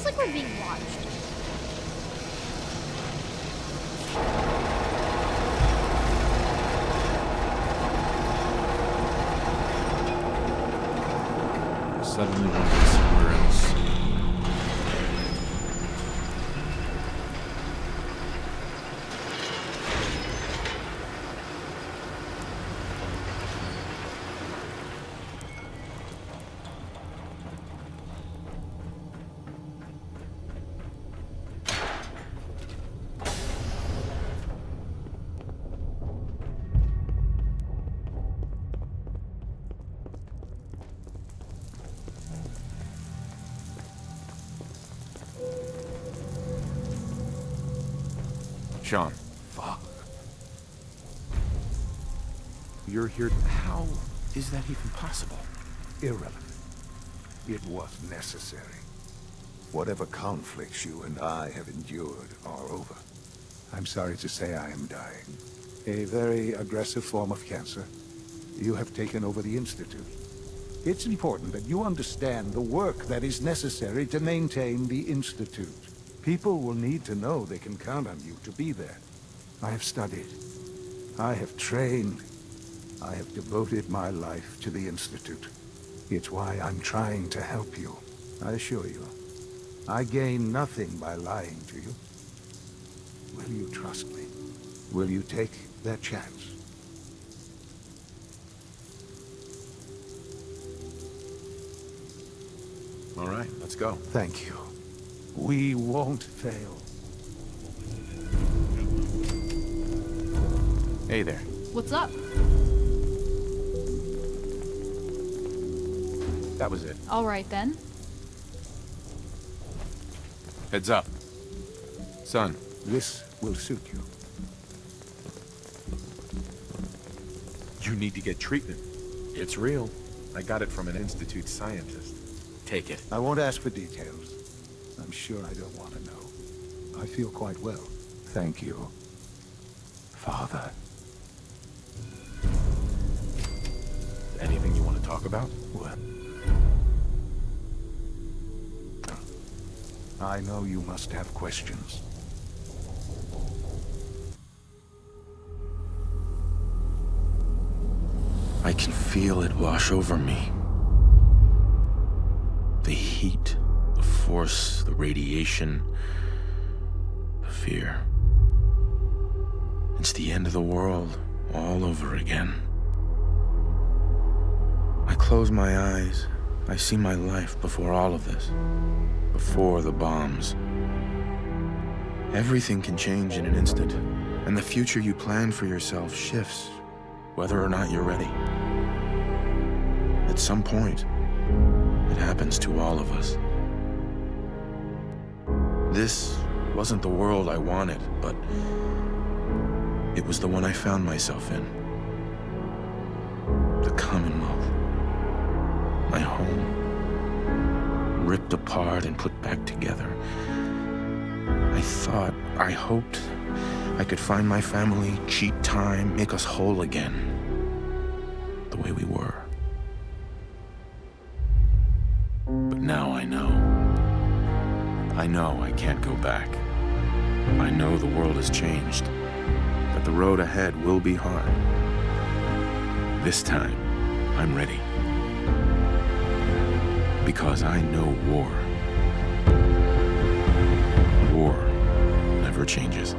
feels like we're being watched. I suddenly want to be somewhere else. Sean. Fuck. You're here. How is that even possible? Irrelevant. It was necessary. Whatever conflicts you and I have endured are over. I'm sorry to say I am dying. A very aggressive form of cancer. You have taken over the Institute. It's important that you understand the work that is necessary to maintain the Institute. People will need to know they can count on you to be there. I have studied. I have trained. I have devoted my life to the Institute. It's why I'm trying to help you. I assure you, I gain nothing by lying to you. Will you trust me? Will you take that chance? All right, let's go. Thank you. We won't fail. Hey there. What's up? That was it. All right then. Heads up. Son. This will suit you. You need to get treatment. It's real. I got it from an Institute scientist. Take it. I won't ask for details. I'm sure I don't want to know. I feel quite well. Thank you, Father. Anything you want to talk about? Well, I know you must have questions. I can feel it wash over me. The heat, the force, the radiation, the fear. It's the end of the world all over again. I close my eyes. I see my life before all of this. Before the bombs. Everything can change in an instant, and the future you plan for yourself shifts, whether or not you're ready. At some point, it happens to all of us. This wasn't the world I wanted, but it was the one I found myself in. The Commonwealth. My home. Ripped apart and put back together. I hoped I could find my family, cheat time, make us whole again. The way we were. But now I know. I know I can't go back. I know the world has changed. That the road ahead will be hard. This time, I'm ready. Because I know war. War never changes.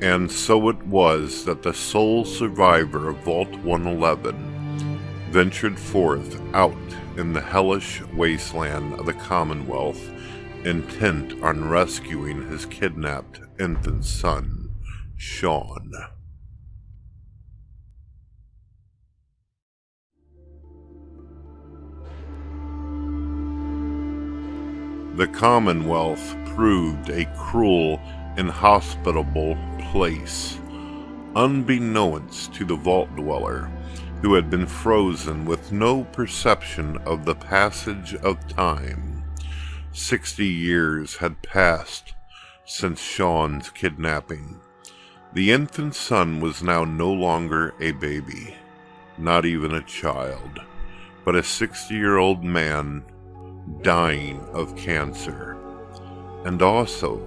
And so it was that the sole survivor of Vault 111 ventured forth out in the hellish wasteland of the Commonwealth, intent on rescuing his kidnapped infant son, Sean. The Commonwealth proved a cruel, inhospitable place, unbeknownst to the Vault Dweller, who had been frozen with no perception of the passage of time. 60 years had passed since Sean's kidnapping. The infant son was now no longer a baby, not even a child, but a 60-year-old man dying of cancer, and also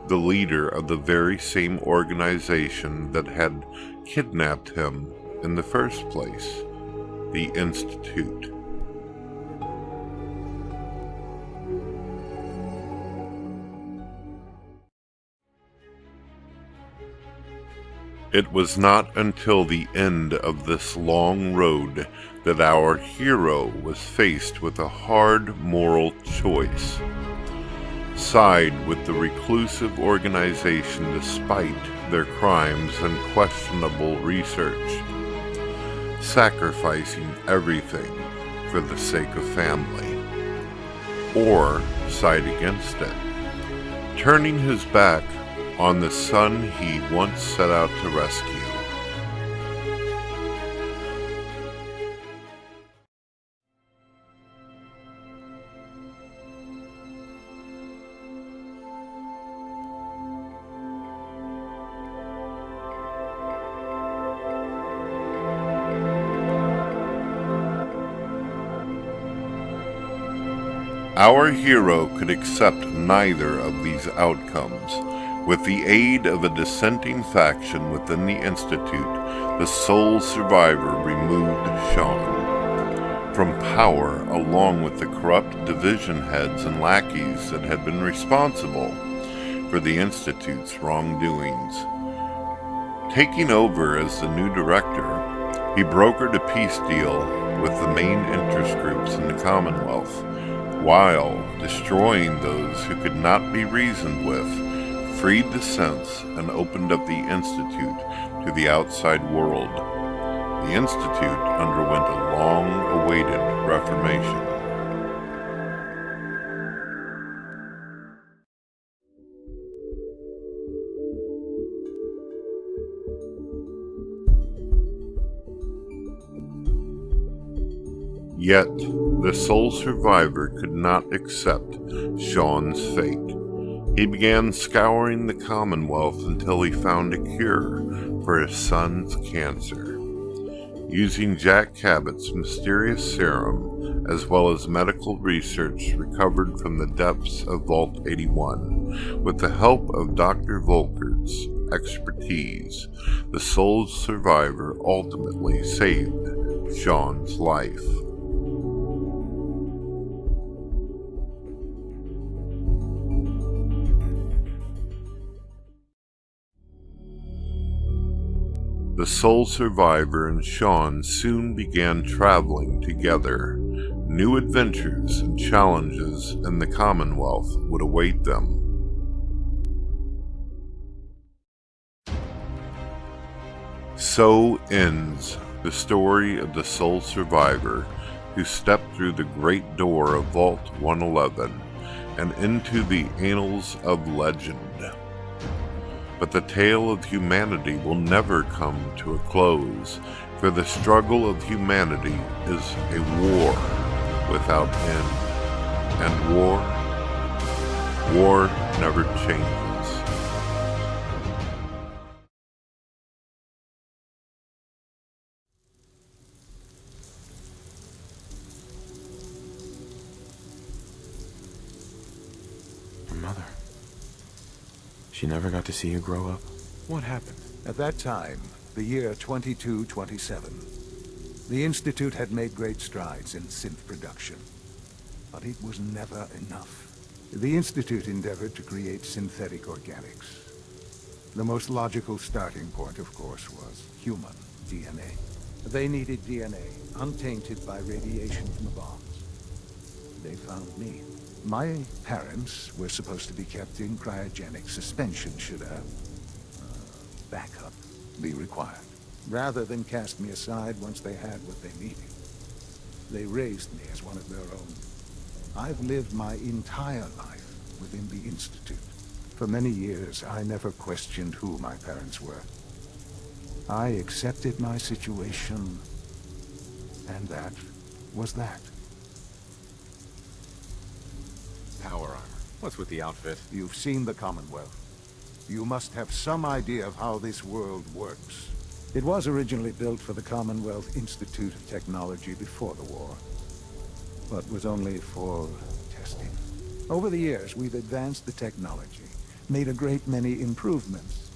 the leader of the very same organization that had kidnapped him in the first place, the Institute. It was not until the end of this long road that our hero was faced with a hard moral choice. Side with the reclusive organization despite their crimes and questionable research, sacrificing everything for the sake of family, or side against it, turning his back on the son he once set out to rescue. Our hero could accept neither of these outcomes. With the aid of a dissenting faction within the Institute, the sole survivor removed Sean from power along with the corrupt division heads and lackeys that had been responsible for the Institute's wrongdoings. Taking over as the new director, he brokered a peace deal with the main interest groups in the Commonwealth, while destroying those who could not be reasoned with, freed the Synths, and opened up the Institute to the outside world. The Institute underwent a long-awaited reformation. Yet, the sole survivor could not accept Sean's fate. He began scouring the Commonwealth until he found a cure for his son's cancer. Using Jack Cabot's mysterious serum, as well as medical research recovered from the depths of Vault 81, with the help of Dr. Volkert's expertise, the sole survivor ultimately saved Sean's life. The sole survivor and Sean soon began traveling together. New adventures and challenges in the Commonwealth would await them. So ends the story of the sole survivor who stepped through the great door of Vault 111 and into the annals of legend. But the tale of humanity will never come to a close, for the struggle of humanity is a war without end. And war never changes. Your mother. She never got to see you grow up? What happened? At that time, the year 2227, the Institute had made great strides in synth production. But it was never enough. The Institute endeavored to create synthetic organics. The most logical starting point, of course, was human DNA. They needed DNA, untainted by radiation from the bombs. They found me. My parents were supposed to be kept in cryogenic suspension should a backup be required, rather than cast me aside once they had what they needed. They raised me as one of their own. I've lived my entire life within the Institute. For many years, I never questioned who my parents were. I accepted my situation, and that was that. Power armor. What's with the outfit? You've seen the Commonwealth. You must have some idea of how this world works. It was originally built for the Commonwealth Institute of Technology before the war, but was only for testing. Over the years, we've advanced the technology, made a great many improvements.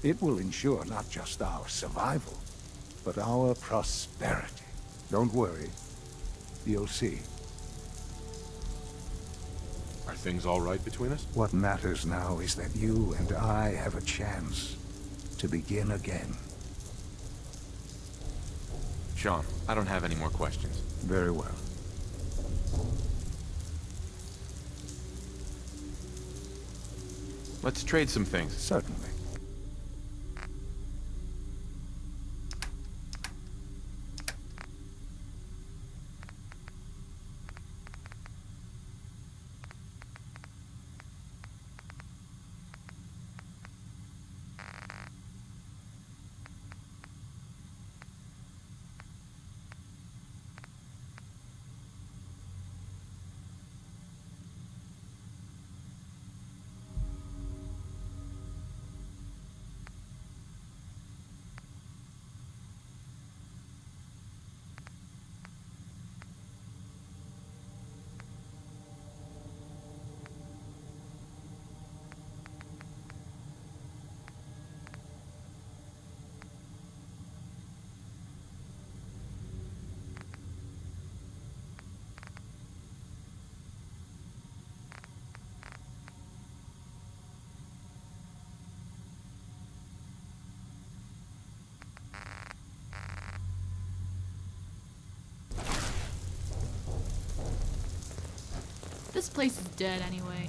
It will ensure not just our survival, but our prosperity. Don't worry. You'll see. Are things all right between us? What matters now is that you and I have a chance to begin again. Sean, I don't have any more questions. Very well. Let's trade some things. Certainly. This place is dead anyway.